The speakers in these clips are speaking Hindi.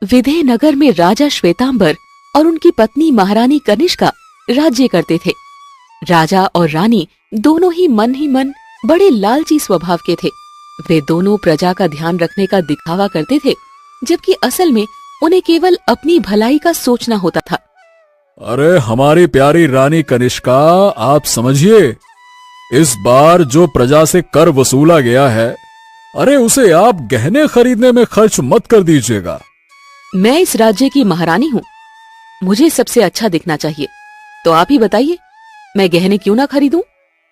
विदेह नगर में राजा श्वेतांबर और उनकी पत्नी महारानी कनिष्का राज्य करते थे। राजा और रानी दोनों ही मन बड़े लालची स्वभाव के थे। वे दोनों प्रजा का ध्यान रखने का दिखावा करते थे, जबकि असल में उन्हें केवल अपनी भलाई का सोचना होता था। अरे हमारी प्यारी रानी कनिष्का, आप समझिए, इस बार जो प्रजा से कर वसूला गया है, अरे उसे आप गहने खरीदने में खर्च मत कर दीजिएगा। मैं इस राज्य की महारानी हूँ, मुझे सबसे अच्छा दिखना चाहिए, तो आप ही बताइए मैं गहने क्यों ना खरीदूं?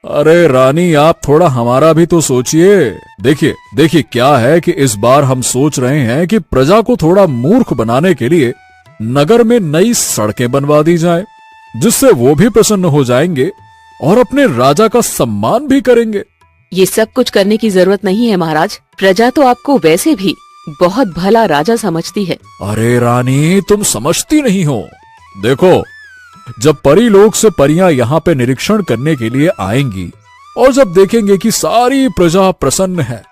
अरे रानी, आप थोड़ा हमारा भी तो सोचिए। देखिए क्या है कि इस बार हम सोच रहे हैं कि प्रजा को थोड़ा मूर्ख बनाने के लिए नगर में नई सड़कें बनवा दी जाए, जिससे वो भी प्रसन्न हो जाएंगे और अपने राजा का सम्मान भी करेंगे। ये सब कुछ करने की जरूरत नहीं है महाराज, प्रजा तो आपको वैसे भी बहुत भला राजा समझती है। अरे रानी, तुम समझती नहीं हो। देखो, जब परीलोक से परियां यहाँ पे निरीक्षण करने के लिए आएंगी और जब देखेंगे कि सारी प्रजा प्रसन्न है,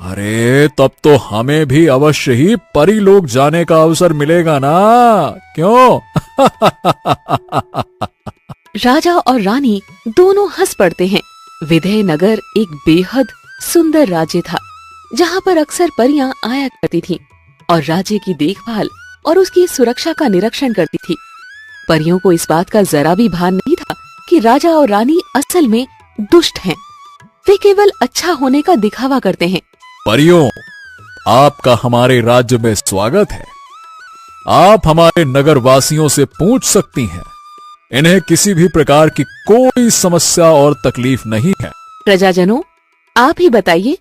अरे तब तो हमें भी अवश्य ही परीलोक जाने का अवसर मिलेगा ना, क्यों? राजा और रानी दोनों हंस पड़ते हैं। विदेह नगर एक बेहद सुंदर राज्य था, जहाँ पर अक्सर परियां आया करती थीं और राज्य की देखभाल और उसकी सुरक्षा का निरीक्षण करती थी। परियों को इस बात का जरा भी भान नहीं था कि राजा और रानी असल में दुष्ट हैं। वे केवल अच्छा होने का दिखावा करते हैं। परियों, आपका हमारे राज्य में स्वागत है। आप हमारे नगर वासियों से पूछ सकती हैं, इन्हें किसी भी प्रकार की कोई समस्या और तकलीफ नहीं है। प्रजाजनों, आप ही बताइए,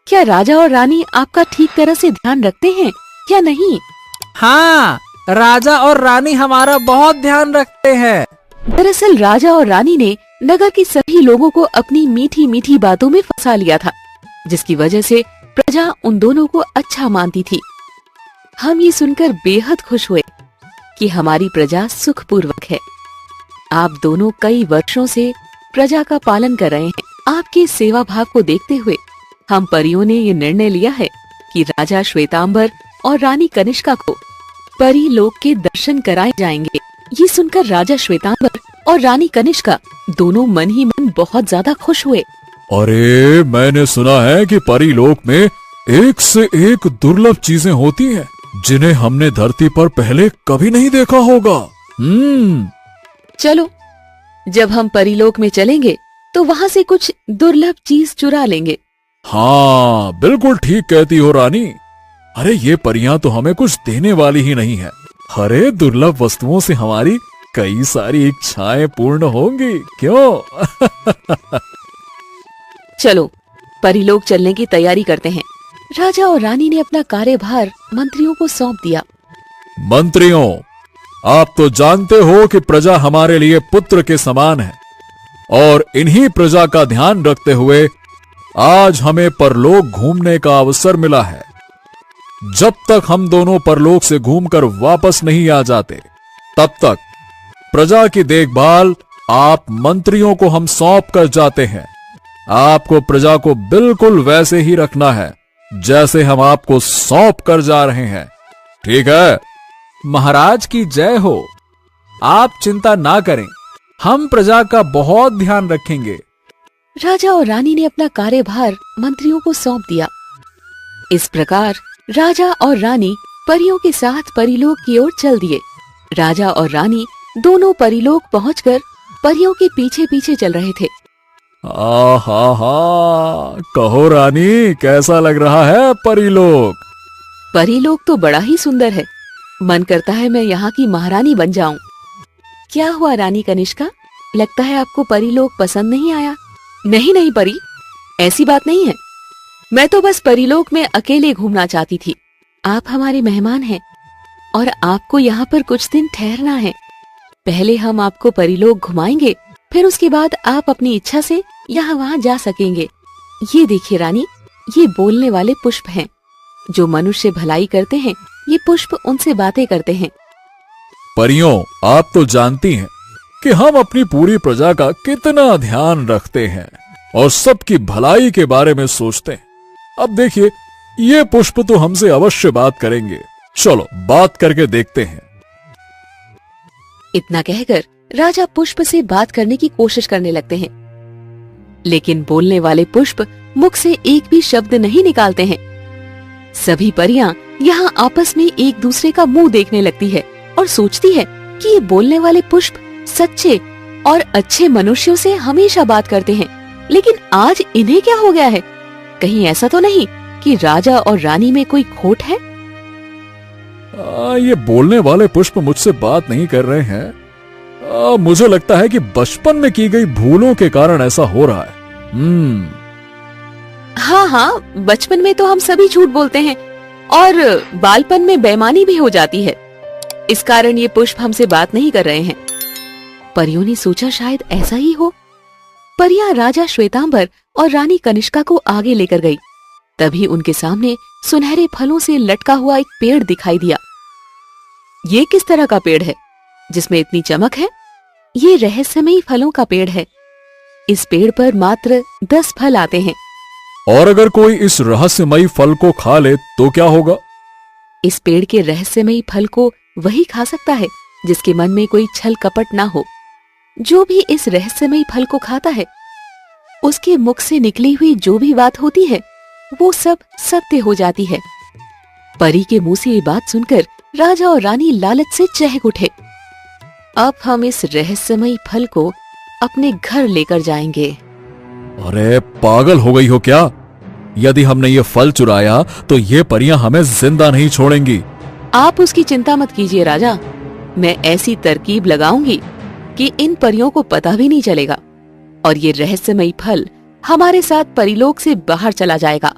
क्या राजा और रानी आपका ठीक तरह से ध्यान रखते हैं या नहीं? हाँ, राजा और रानी हमारा बहुत ध्यान रखते हैं। दरअसल राजा और रानी ने नगर के सभी लोगों को अपनी मीठी मीठी बातों में फंसा लिया था, जिसकी वजह से प्रजा उन दोनों को अच्छा मानती थी। हम ये सुनकर बेहद खुश हुए कि हमारी प्रजा सुखपूर्वक है। आप दोनों कई वर्षों से प्रजा का पालन कर रहे हैं। आपके सेवा भाव को देखते हुए हम परियों ने ये निर्णय लिया है कि राजा श्वेतांबर और रानी कनिष्का को परी लोक के दर्शन कराए जाएंगे। ये सुनकर राजा श्वेतांबर और रानी कनिष्का दोनों मन ही मन बहुत ज्यादा खुश हुए। अरे मैंने सुना है कि परी लोक में एक से एक दुर्लभ चीजें होती हैं, जिन्हें हमने धरती पर पहले कभी नहीं देखा होगा। चलो, जब हम परीलोक में चलेंगे तो वहाँ से कुछ दुर्लभ चीज चुरा लेंगे। हाँ, बिल्कुल ठीक कहती हो रानी। अरे ये परियां तो हमें कुछ देने वाली ही नहीं है। अरे दुर्लभ वस्तुओं से हमारी कई सारी इच्छाएं पूर्ण होंगी, क्यों? चलो, परीलोक चलने की तैयारी करते हैं। राजा और रानी ने अपना कार्यभार मंत्रियों को सौंप दिया। मंत्रियों, आप तो जानते हो कि प्रजा हमारे लिए पुत्र के समान है और इन्हीं प्रजा का ध्यान रखते हुए आज हमें परलोक घूमने का अवसर मिला है। जब तक हम दोनों परलोक से घूमकर वापस नहीं आ जाते, तब तक प्रजा की देखभाल आप मंत्रियों को हम सौंप कर जाते हैं। आपको प्रजा को बिल्कुल वैसे ही रखना है जैसे हम आपको सौंप कर जा रहे हैं, ठीक है? महाराज की जय हो। आप चिंता ना करें, हम प्रजा का बहुत ध्यान रखेंगे। राजा और रानी ने अपना कार्यभार मंत्रियों को सौंप दिया। इस प्रकार राजा और रानी परियों के साथ परीलोक की ओर चल दिए। राजा और रानी दोनों परीलोक पहुंचकर परियों के पीछे पीछे चल रहे थे। हा, कहो रानी, कैसा लग रहा है परीलोक? परीलोक तो बड़ा ही सुंदर है। मन करता है मैं यहाँ की महारानी बन जाऊं। क्या हुआ रानी कनिष्का, लगता है आपको परीलोक पसंद नहीं आया? नहीं नहीं परी, ऐसी बात नहीं है। मैं तो बस परीलोक में अकेले घूमना चाहती थी। आप हमारे मेहमान हैं और आपको यहाँ पर कुछ दिन ठहरना है। पहले हम आपको परीलोक घुमाएंगे, फिर उसके बाद आप अपनी इच्छा से यहाँ वहाँ जा सकेंगे। ये देखिए रानी, ये बोलने वाले पुष्प हैं। जो मनुष्य भलाई करते हैं, ये पुष्प उनसे बातें करते हैं। परियों, आप तो जानती हैं कि हम अपनी पूरी प्रजा का कितना ध्यान रखते हैं और सबकी भलाई के बारे में सोचते हैं। अब देखिए, ये पुष्प तो हमसे अवश्य बात करेंगे। चलो बात करके देखते हैं। इतना कहकर राजा पुष्प से बात करने की कोशिश करने लगते हैं, लेकिन बोलने वाले पुष्प मुख से एक भी शब्द नहीं निकालते हैं। सभी परियां यहाँ आपस में एक दूसरे का मुंह देखने लगती है और सोचती है कि ये बोलने वाले पुष्प सच्चे और अच्छे मनुष्यों से हमेशा बात करते हैं, लेकिन आज इन्हें क्या हो गया है? कहीं ऐसा तो नहीं कि राजा और रानी में कोई खोट है? ये बोलने वाले पुष्प मुझसे बात नहीं कर रहे हैं। मुझे लगता है कि बचपन में की गई भूलों के कारण ऐसा हो रहा है। हाँ, बचपन में तो हम सभी झूठ बोलते हैं और बालपन में बेईमानी भी हो जाती है। इस कारण ये पुष्प हमसे बात नहीं कर रहे हैं। परियों ने सोचा शायद ऐसा ही हो। परियां राजा श्वेतांबर और रानी कनिष्का को आगे लेकर गई। तभी उनके सामने सुनहरे फलों से लटका हुआ एक पेड़ दिखाई दिया। ये किस तरह का पेड़ है जिसमें इतनी चमक है? ये रहस्यमयी फलों का पेड़ है। इस पेड़ पर मात्र 10 फल आते हैं। और अगर कोई इस रहस्यमयी फल को खा ले तो क्या होगा? इस पेड़ के रहस्यमयी फल को वही खा सकता है जिसके मन में कोई छल कपट ना हो। जो भी इस रहस्यमयी फल को खाता है, उसके मुख से निकली हुई जो भी बात होती है वो सब सत्य हो जाती है। परी के मुंह से ये बात सुनकर राजा और रानी लालच से चहक उठे। अब हम इस रहस्यमयी फल को अपने घर लेकर जाएंगे। अरे पागल हो गई हो क्या? यदि हमने ये फल चुराया तो ये परियां हमें जिंदा नहीं छोड़ेंगी। आप उसकी चिंता मत कीजिए राजा, मैं ऐसी तरकीब लगाऊंगी कि इन परियों को पता भी नहीं चलेगा और ये रहस्यमयी फल हमारे साथ परिलोक से बाहर चला जाएगा।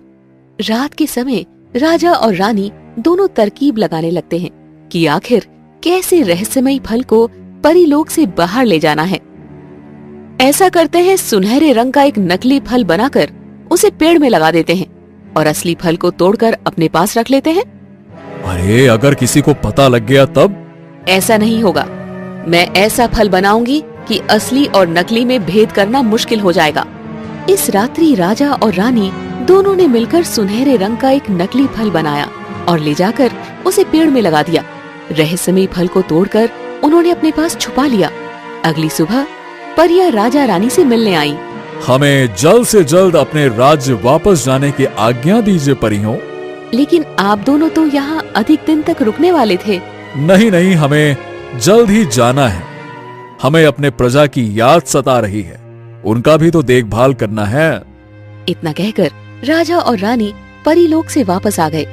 रात के समय राजा और रानी दोनों तरकीब लगाने लगते हैं कि आखिर कैसे रहस्यमयी फल को परिलोक से बाहर ले जाना है। ऐसा करते हैं, सुनहरे रंग का एक नकली फल बनाकर उसे पेड़ में लगा देते हैं और असली फल को तोड़कर अपने पास रख लेते हैं। अरे अगर किसी को पता लग गया तब? ऐसा नहीं होगा। मैं ऐसा फल बनाऊंगी कि असली और नकली में भेद करना मुश्किल हो जाएगा। इस रात्रि राजा और रानी दोनों ने मिलकर सुनहरे रंग का एक नकली फल बनाया और ले जाकर उसे पेड़ में लगा दिया। रहस्यमयी फल को तोड़कर उन्होंने अपने पास छुपा लिया। अगली सुबह परियां राजा रानी से मिलने आईं। हमें जल्द से जल्द अपने राज्य वापस जाने की आज्ञा दीजिए परियों। लेकिन आप दोनों तो यहाँ अधिक दिन तक रुकने वाले थे। नहीं, हमें जल्द ही जाना है। हमें अपने प्रजा की याद सता रही है, उनका भी तो देखभाल करना है। इतना कहकर राजा और रानी परीलोक से वापस आ गए।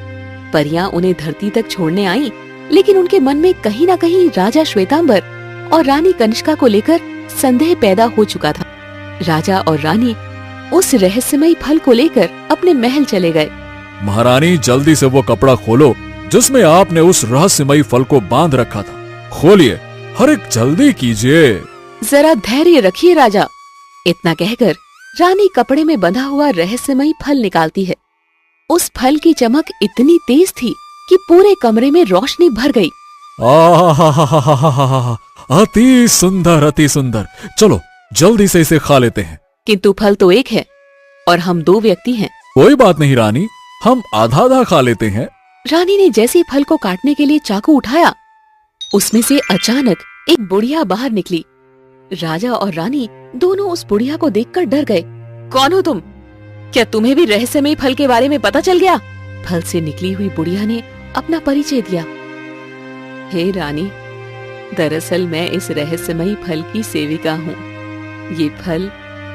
परियां उन्हें धरती तक छोड़ने आईं, लेकिन उनके मन में कहीं न कहीं राजा श्वेतांबर और रानी कनिष्का को लेकर संदेह पैदा हो चुका था। राजा और रानी उस रहस्यमयी फल को लेकर अपने महल चले गए। महारानी जल्दी से वो कपड़ा खोलो जिसमें आपने उस रहस्यमयी फल को बांध रखा था। खोलिए, हर एक जल्दी कीजिए। जरा धैर्य रखिए राजा। इतना कहकर रानी कपड़े में बंधा हुआ रहस्यमयी फल निकालती है। उस फल की चमक इतनी तेज थी कि पूरे कमरे में रोशनी भर गई। अति सुंदर, अति सुंदर। चलो जल्दी से इसे खा लेते हैं। किंतु फल तो एक है और हम 2 व्यक्ति हैं। कोई बात नहीं रानी, हम आधा आधा खा लेते हैं। रानी ने जैसे ही फल को काटने के लिए चाकू उठाया, उसमें से अचानक एक बुढ़िया बाहर निकली। राजा और रानी दोनों उस बुढ़िया को देखकर डर गए। कौन हो तुम? क्या तुम्हें भी रहस्यमयी फल के बारे में पता चल गया? फल से निकली हुई बुढ़िया ने अपना परिचय दिया। हे रानी, दरअसल मैं इस रहस्यमयी फल की सेविका हूँ। ये फल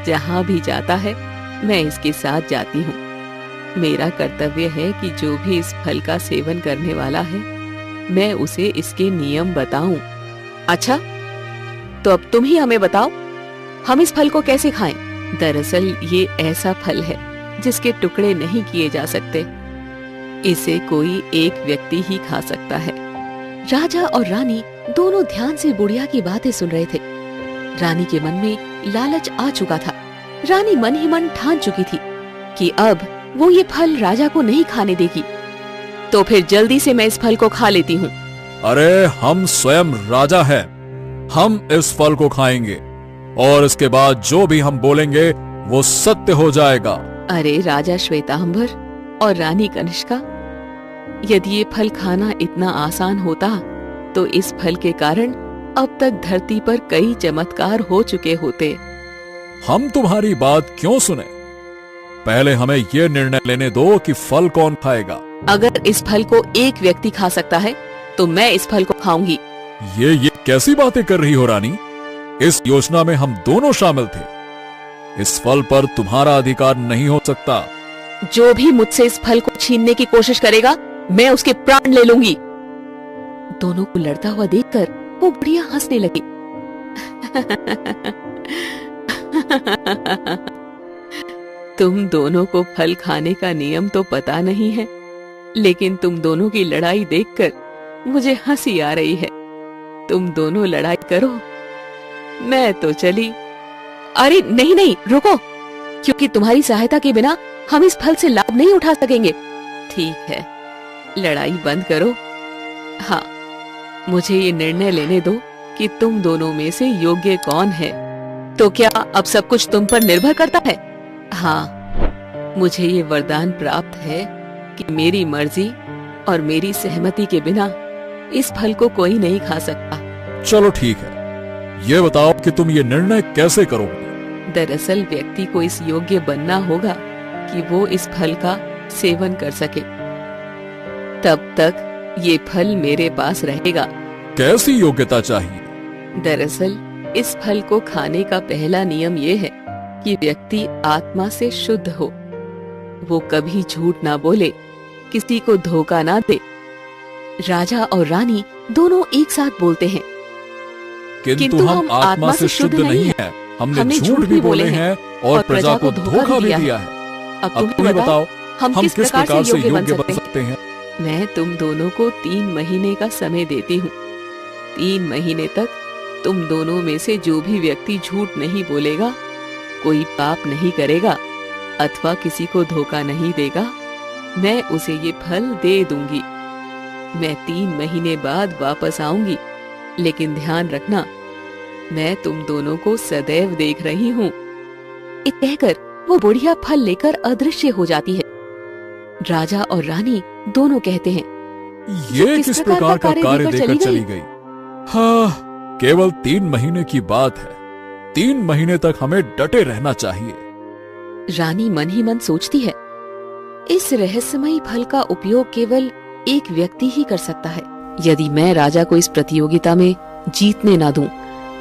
जहाँ भी जाता है मैं इसके साथ जाती हूँ। मेरा कर्तव्य है कि जो भी इस फल का सेवन करने वाला है मैं उसे इसके नियम बताऊं। अच्छा, तो अब तुम ही हमें बताओ, हम इस फल को कैसे खाएं? दरअसल ये ऐसा फल है जिसके टुकड़े नहीं किए जा सकते। इसे कोई एक व्यक्ति ही खा सकता है। राजा और रानी दोनों ध्यान से बुढ़िया की बातें सुन रहे थे। रानी के मन में लालच आ चुका था। रानी मन ही मन ठान चुकी थी कि अब वो ये फल राजा को नहीं खाने देगी। तो फिर जल्दी से मैं इस फल को खा लेती हूँ। अरे हम स्वयं राजा हैं, हम इस फल को खाएंगे और इसके बाद जो भी हम बोलेंगे वो सत्य हो जाएगा। अरे राजा श्वेतांबर और रानी कनिष्का, यदि ये फल खाना इतना आसान होता तो इस फल के कारण अब तक धरती पर कई चमत्कार हो चुके होते। हम तुम्हारी बात क्यों सुने? पहले हमें यह निर्णय लेने दो कि फल कौन खाएगा। अगर इस फल को एक व्यक्ति खा सकता है तो मैं इस फल को खाऊंगी। ये कैसी बातें कर रही हो रानी? इस योजना में हम दोनों शामिल थे। इस फल पर तुम्हारा अधिकार नहीं हो सकता। जो भी मुझसे इस फल को छीनने की कोशिश करेगा मैं उसके प्राण ले लूंगी। दोनों को लड़ता हुआ देखकर वो बुढ़िया हंसने लगी। तुम दोनों को फल खाने का नियम तो पता नहीं है, लेकिन तुम दोनों की लड़ाई देखकर मुझे हंसी आ रही है। तुम दोनों लड़ाई करो, मैं तो चली। अरे नहीं नहीं, रुको, क्योंकि तुम्हारी सहायता के बिना हम इस फल से लाभ नहीं उठा सकेंगे। ठीक है, लड़ाई बंद करो। हाँ, मुझे ये निर्णय लेने दो कि तुम दोनों में से योग्य कौन है। तो क्या अब सब कुछ तुम पर निर्भर करता है? हाँ, मुझे ये वरदान प्राप्त है कि मेरी मर्जी और मेरी सहमति के बिना इस फल को कोई नहीं खा सकता। चलो ठीक है, ये बताओ कि तुम ये निर्णय कैसे करोगे? दरअसल व्यक्ति को इस योग्य बनना होगा कि वो इस फल का सेवन कर सके। तब तक ये फल मेरे पास रहेगा। कैसी योग्यता चाहिए? दरअसल इस फल को खाने का पहला नियम ये है कि व्यक्ति आत्मा से शुद्ध हो। वो कभी झूठ ना बोले, किसी को धोखा ना दे। राजा और रानी दोनों एक साथ बोलते हैं, किंतु हम आत्मा से शुद्ध नहीं हैं। हमने झूठ भी बोले हैं और प्रजा को धोखा भी दिया है। अब तुम ही बताओ, हम किस प्रकार से योग्य बन सकते हैं? मैं तुम दोनों को 3 महीने का समय देती हूँ। 3 महीने तक तुम दोनों में से जो भी व्यक्ति झूठ नहीं बोलेगा, कोई पाप नहीं करेगा अथवा किसी को धोखा नहीं देगा, मैं उसे ये फल दे दूंगी। मैं 3 महीने बाद वापस आऊंगी, लेकिन ध्यान रखना, मैं तुम दोनों को सदैव देख रही हूँ। इतना कहकर वो बुढ़िया फल लेकर अदृश्य हो जाती है। राजा और रानी दोनों कहते हैं, ये किस प्रकार का कार्य देकर चली गई? हाँ, केवल 3 महीने की बात है। 3 महीने तक हमें डटे रहना चाहिए। रानी मन ही मन सोचती है, इस रहस्यमयी फल का उपयोग केवल एक व्यक्ति ही कर सकता है। यदि मैं राजा को इस प्रतियोगिता में जीतने ना दूं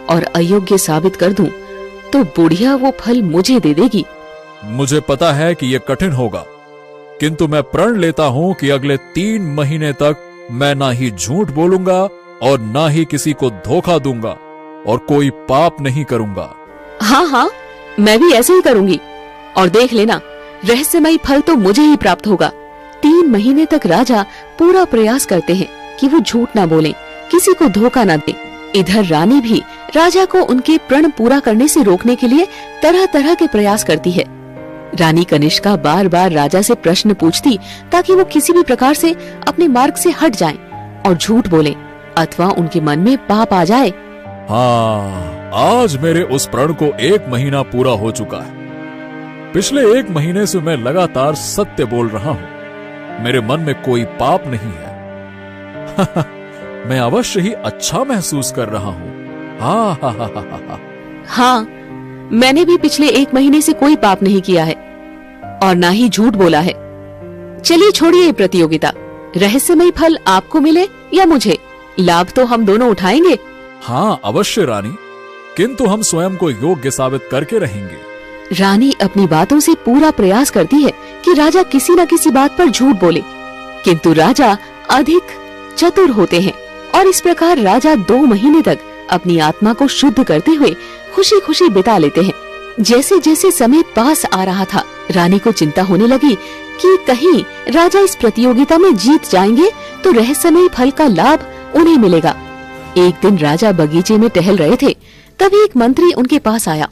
और अयोग्य साबित कर दूं, तो बुढ़िया वो फल मुझे दे देगी। मुझे पता है कि यह कठिन होगा, किंतु मैं प्रण लेता हूं कि अगले 3 महीने तक मैं ना ही झूठ बोलूंगा और ना ही किसी को धोखा दूंगा और कोई पाप नहीं करूंगा। हाँ हाँ, मैं भी ऐसे ही करूंगी, और देख लेना, रहस्यमयी फल तो मुझे ही प्राप्त होगा। 3 महीने तक राजा पूरा प्रयास करते हैं कि वो झूठ ना बोले, किसी को धोखा ना दे। इधर रानी भी राजा को उनके प्रण पूरा करने से रोकने के लिए तरह तरह के प्रयास करती है। रानी कनिष्का बार बार राजा से प्रश्न पूछती ताकि वो किसी भी प्रकार से अपने मार्ग से हट जाएं और झूठ बोले अथवा उनके मन में पाप आ जाए। हाँ, आज मेरे उस प्रण को 1 महीना पूरा हो चुका है। पिछले 1 महीने से मैं लगातार सत्य बोल रहा हूँ। मेरे मन में कोई पाप नहीं है। मैं अवश्य ही अच्छा महसूस कर रहा हूँ। हाँ, मैंने भी पिछले 1 महीने से कोई पाप नहीं किया है और ना ही झूठ बोला है। चलिए छोड़िए ये प्रतियोगिता। रहस्यमयी फल आपको मिले या मुझे, लाभ तो हम दोनों उठाएंगे। हाँ अवश्य रानी, किंतु हम स्वयं को योग्य साबित करके रहेंगे। रानी अपनी बातों से पूरा प्रयास करती है कि राजा किसी न किसी बात पर झूठ बोले, किंतु राजा अधिक चतुर होते हैं और इस प्रकार राजा 2 महीने तक अपनी आत्मा को शुद्ध करते हुए खुशी खुशी बिता लेते हैं। जैसे जैसे समय पास आ रहा था, रानी को चिंता होने लगी कि कहीं राजा इस प्रतियोगिता में जीत जाएंगे तो रहस्यमयी फल का लाभ उन्हें मिलेगा। एक दिन राजा बगीचे में टहल रहे थे, तभी एक मंत्री उनके पास आया।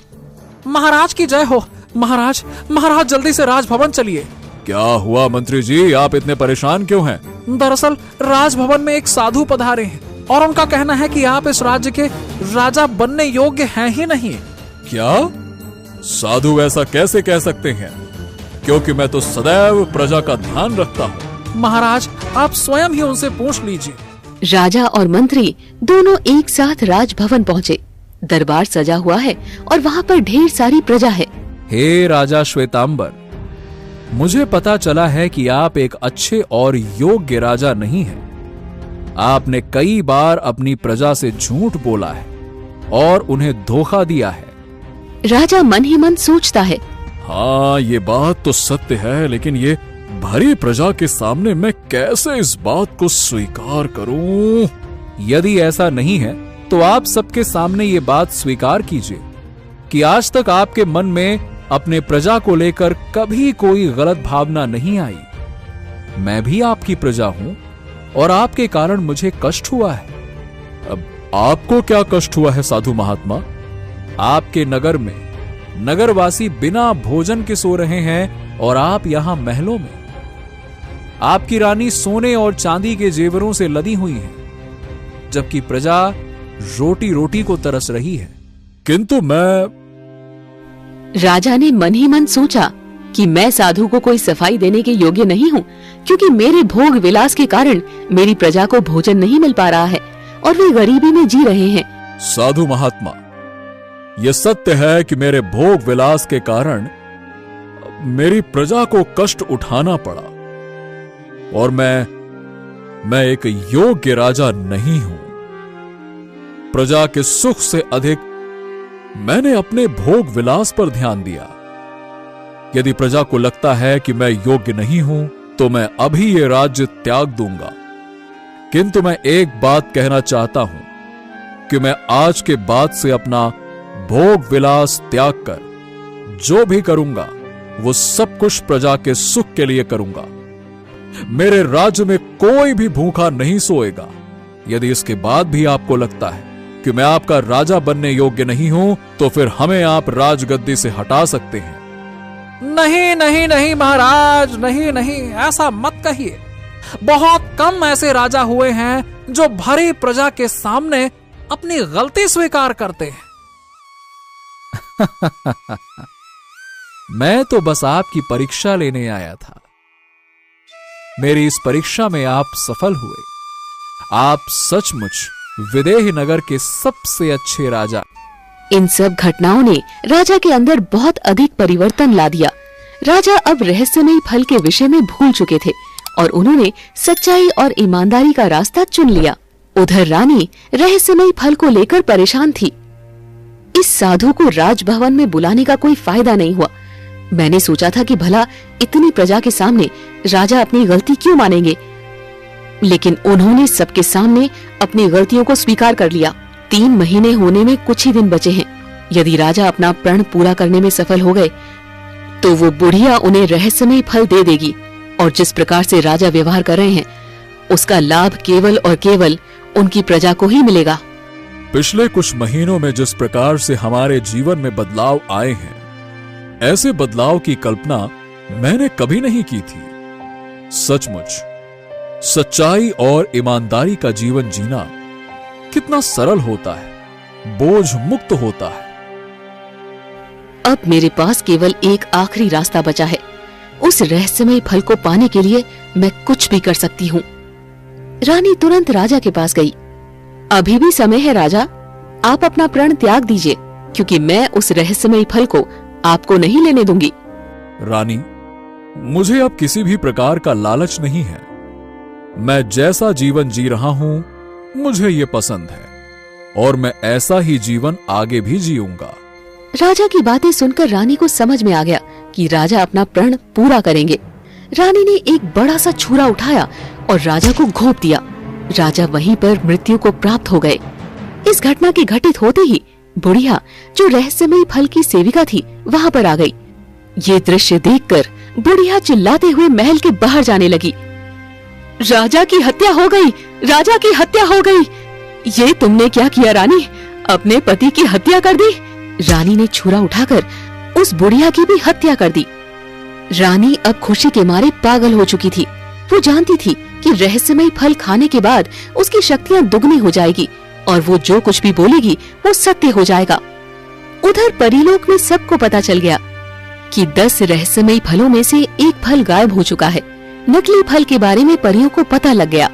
महाराज की जय हो। महाराज, महाराज जल्दी से राजभवन चलिए। क्या हुआ मंत्री जी, आप इतने परेशान क्यों हैं? दरअसल राजभवन में एक साधु पधारे हैं और उनका कहना है कि आप इस राज्य के राजा बनने योग्य हैं ही नहीं। क्या? साधु ऐसा कैसे कह सकते हैं? क्योंकि मैं तो सदैव प्रजा का ध्यान रखता हूँ। महाराज, आप स्वयं ही उनसे पूछ लीजिए। राजा और मंत्री दोनों एक साथ राजभवन पहुँचे। दरबार सजा हुआ है और वहाँ पर ढेर सारी प्रजा है। हे राजा श्वेतांबर, मुझे पता चला है कि आप एक अच्छे और योग्य राजा नहीं हैं। आपने कई बार अपनी प्रजा से झूठ बोला है और उन्हें धोखा दिया है। राजा मन ही मन सोचता है, हाँ, ये बात तो सत्य है, लेकिन ये भरी प्रजा के सामने मैं कैसे इस बात को स्वीकार करूं? यदि ऐसा नहीं है तो आप सबके सामने ये बात स्वीकार कीजिए कि आज तक आपके मन में अपने प्रजा को लेकर कभी कोई गलत भावना नहीं आई। मैं भी आपकी प्रजा हूं और आपके कारण मुझे कष्ट हुआ है। अब आपको क्या कष्ट हुआ है साधु महात्मा? आपके नगर में नगरवासी बिना भोजन के सो रहे हैं और आप यहां महलों में। आपकी रानी सोने और चांदी के जेवरों से लदी हुई है, जबकि प्रजा रोटी रोटी को तरस रही है। किंतु राजा ने मन ही मन सोचा कि मैं साधु को कोई सफाई देने के योग्य नहीं हूँ, क्योंकि मेरे भोग विलास के कारण मेरी प्रजा को भोजन नहीं मिल पा रहा है और वे गरीबी में जी रहे हैं। साधु महात्मा, यह सत्य है कि मेरे भोग विलास के कारण मेरी प्रजा को कष्ट उठाना पड़ा और मैं एक योग्य राजा नहीं हूं। प्रजा के सुख से अधिक मैंने अपने भोग विलास पर ध्यान दिया। यदि प्रजा को लगता है कि मैं योग्य नहीं हूं तो मैं अभी ये राज्य त्याग दूंगा। किंतु मैं एक बात कहना चाहता हूं कि मैं आज के बाद से अपना भोग विलास त्याग कर जो भी करूंगा वो सब कुछ प्रजा के सुख के लिए करूंगा। मेरे राज्य में कोई भी भूखा नहीं सोएगा। यदि इसके बाद भी आपको लगता है कि मैं आपका राजा बनने योग्य नहीं हूं तो फिर हमें आप राजगद्दी से हटा सकते हैं। नहीं नहीं नहीं महाराज, नहीं नहीं, ऐसा मत कहिए। बहुत कम ऐसे राजा हुए हैं जो भरी प्रजा के सामने अपनी गलती स्वीकार करते हैं। मैं तो बस आपकी परीक्षा लेने आया था। मेरी इस परीक्षा में आप सफल हुए। आप सचमुच विदेह नगर के सबसे अच्छे राजा। इन सब घटनाओं ने राजा के अंदर बहुत अधिक परिवर्तन ला दिया। राजा अब रहस्यमयी फल के विषय में भूल चुके थे और उन्होंने सच्चाई और ईमानदारी का रास्ता चुन लिया। उधर रानी रहस्यमयी फल को लेकर परेशान थी। इस साधु को राजभवन में बुलाने का कोई फायदा नहीं हुआ। मैंने सोचा था कि भला इतनी प्रजा के सामने राजा अपनी गलती क्यों मानेंगे, लेकिन उन्होंने सबके सामने अपनी गलतियों को स्वीकार कर लिया। 3 महीने होने में कुछ ही दिन बचे हैं। यदि राजा अपना प्रण पूरा करने में सफल हो गए तो वो बुढ़िया उन्हें रहस्यमय फल दे देगी और जिस प्रकार से राजा व्यवहार कर रहे हैं उसका लाभ केवल और केवल उनकी प्रजा को ही मिलेगा। पिछले कुछ महीनों में जिस प्रकार से हमारे जीवन में बदलाव आए हैं, ऐसे बदलाव की कल्पना मैंने कभी नहीं की थी। सचमुच सच्चाई और ईमानदारी का जीवन जीना कितना सरल होता है, बोझ मुक्त होता है। अब मेरे पास केवल एक आखिरी रास्ता बचा है। उस रहस्यमय फल को पाने के लिए मैं कुछ भी कर सकती हूँ। रानी तुरंत राजा के पास गई। अभी भी समय है राजा, आप अपना प्रण त्याग दीजिए, क्योंकि मैं उस रहस्यमय फल को आपको नहीं लेने दूंगी। रानी, मुझे अब किसी भी प्रकार का लालच नहीं है। मैं जैसा जीवन जी रहा हूं मुझे ये पसंद है और मैं ऐसा ही जीवन आगे भी जीऊंगा। राजा की बातें सुनकर रानी को समझ में आ गया कि राजा अपना प्रण पूरा करेंगे। रानी ने एक बड़ा सा छुरा उठाया और राजा को घोंप दिया। राजा वहीं पर मृत्यु को प्राप्त हो गए। इस घटना के घटित होते ही बुढ़िया, जो रहस्यमयी फल की सेविका थी, वहाँ पर आ गई। ये दृश्य देखकर बुढ़िया चिल्लाते हुए महल के बाहर जाने लगी। राजा की हत्या हो गई, राजा की हत्या हो गई। ये तुमने क्या किया रानी? अपने पति की हत्या कर दी। रानी ने छुरा उठाकर उस बुढ़िया की भी हत्या कर दी। रानी अब खुशी के मारे पागल हो चुकी थी। वो जानती थी कि रहस्यमय फल खाने के बाद उसकी शक्तियाँ दुगनी हो जाएगी और वो जो कुछ भी बोलेगी वो सत्य हो जाएगा। उधर परीलोक में सबको पता चल गया कि 10 रहस्यमय फलों में से एक फल गायब हो चुका है। नकली फल के बारे में परियों को पता लग गया।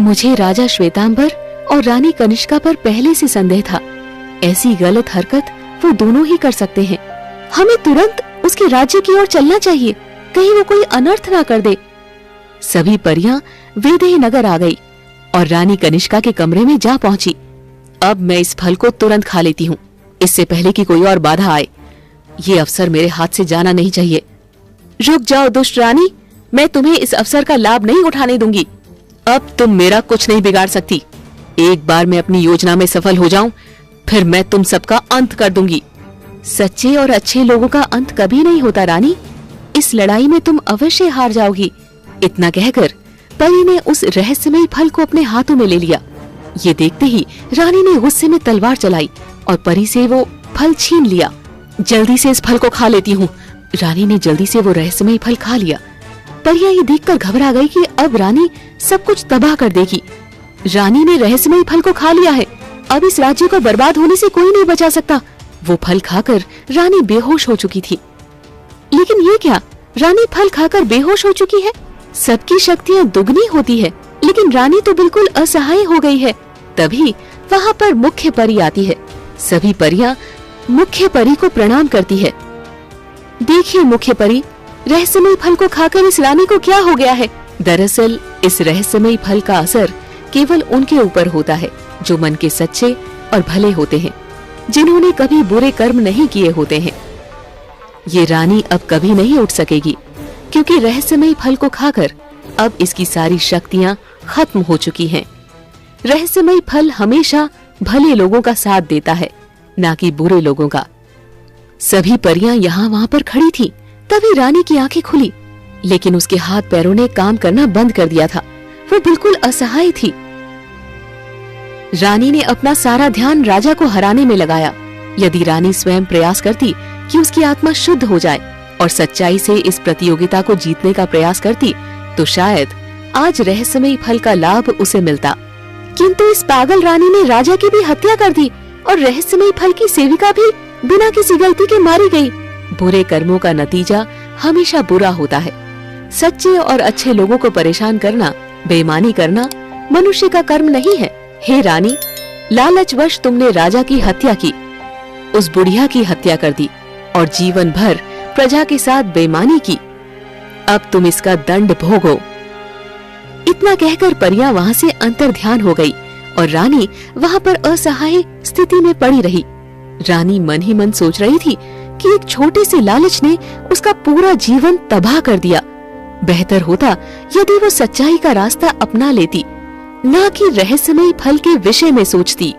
मुझे राजा श्वेतांबर और रानी कनिष्का पर पहले से संदेह था। ऐसी गलत हरकत वो दोनों ही कर सकते हैं। हमें तुरंत उसके राज्य की ओर चलना चाहिए, कहीं वो कोई अनर्थ ना कर दे। सभी परियां वैदेही नगर आ गई और रानी कनिष्का के कमरे में जा पहुंची। अब मैं इस फल को तुरंत खा लेती हूँ, इससे पहले कि कोई और बाधा आए। ये अवसर मेरे हाथ से जाना नहीं चाहिए। रुक जाओ दुष्ट रानी, मैं तुम्हें इस अवसर का लाभ नहीं उठाने दूंगी। अब तुम मेरा कुछ नहीं बिगाड़ सकती। एक बार मैं अपनी योजना में सफल हो जाऊं, फिर मैं तुम सबका अंत कर दूंगी। सच्चे और अच्छे लोगों का अंत कभी नहीं होता रानी। इस लड़ाई में तुम अवश्य हार जाओगी। इतना कहकर परी ने उस रहस्यमयी फल को अपने हाथों में ले लिया। ये देखते ही रानी ने गुस्से में तलवार चलाई और परी से वो फल छीन लिया। जल्दी से इस फल को खा लेती हूँ। रानी ने जल्दी से वो रहस्यमयी फल खा लिया। परियां ये देखकर घबरा गई कि अब रानी सब कुछ तबाह कर देगी। रानी ने रहस्यमयी फल को खा लिया है, अब इस राज्य को बर्बाद होने से कोई नहीं बचा सकता। वो फल खाकर रानी बेहोश हो चुकी थी। लेकिन ये क्या, रानी फल खाकर बेहोश हो चुकी है? सबकी शक्तियाँ दुगनी होती है, लेकिन रानी तो बिल्कुल असहाय हो गई है। तभी वहाँ पर मुख्य परी आती है। सभी परियां मुख्य परी को प्रणाम करती है। देखिए मुख्य परी, रहस्यमयी फल को खाकर इस रानी को क्या हो गया है? दरअसल इस रहस्यमयी फल का असर केवल उनके ऊपर होता है जो मन के सच्चे और भले होते हैं, जिन्होंने कभी बुरे कर्म नहीं किए होते हैं। ये रानी अब कभी नहीं उठ सकेगी, क्योंकि रहस्यमयी फल को खाकर अब इसकी सारी शक्तियाँ खत्म हो चुकी हैं। रहस्यमयी फल हमेशा भले लोगों का साथ देता है, ना कि बुरे लोगों का। सभी परियां यहाँ वहाँ पर खड़ी थीं। तभी रानी की आंखें खुली, लेकिन उसके हाथ पैरों ने काम करना बंद कर दिया था। वो बिल्कुल असहाय थी। रानी ने अपना सारा ध्यान राजा को हराने में लगाया। यदि रानी स्वयं प्रयास करती कि उसकी आत्मा शुद्ध हो जाए और सच्चाई से इस प्रतियोगिता को जीतने का प्रयास करती, तो शायद आज रहस्यमयी फल का लाभ उसे मिलता। किंतु इस पागल रानी ने राजा की भी हत्या कर दी और रहस्यमयी फल की सेविका भी बिना किसी गलती के मारी गई। बुरे कर्मों का नतीजा हमेशा बुरा होता है। सच्चे और अच्छे लोगों को परेशान करना, बेईमानी करना मनुष्य का कर्म नहीं है। हे रानी, लालचवश तुमने राजा की हत्या की, उस बुढ़िया की हत्या कर दी और जीवन भर प्रजा के साथ बेईमानी की। अब तुम इसका दंड भोगो। इतना कहकर परियां वहाँ से अंतर्ध्यान हो गई और रानी वहाँ पर असहाय स्थिति में पड़ी रही। रानी मन ही मन सोच रही थी कि एक छोटे से लालच ने उसका पूरा जीवन तबाह कर दिया। बेहतर होता यदि वो सच्चाई का रास्ता अपना लेती, ना कि रहस्यमयी फल के विषय में सोचती।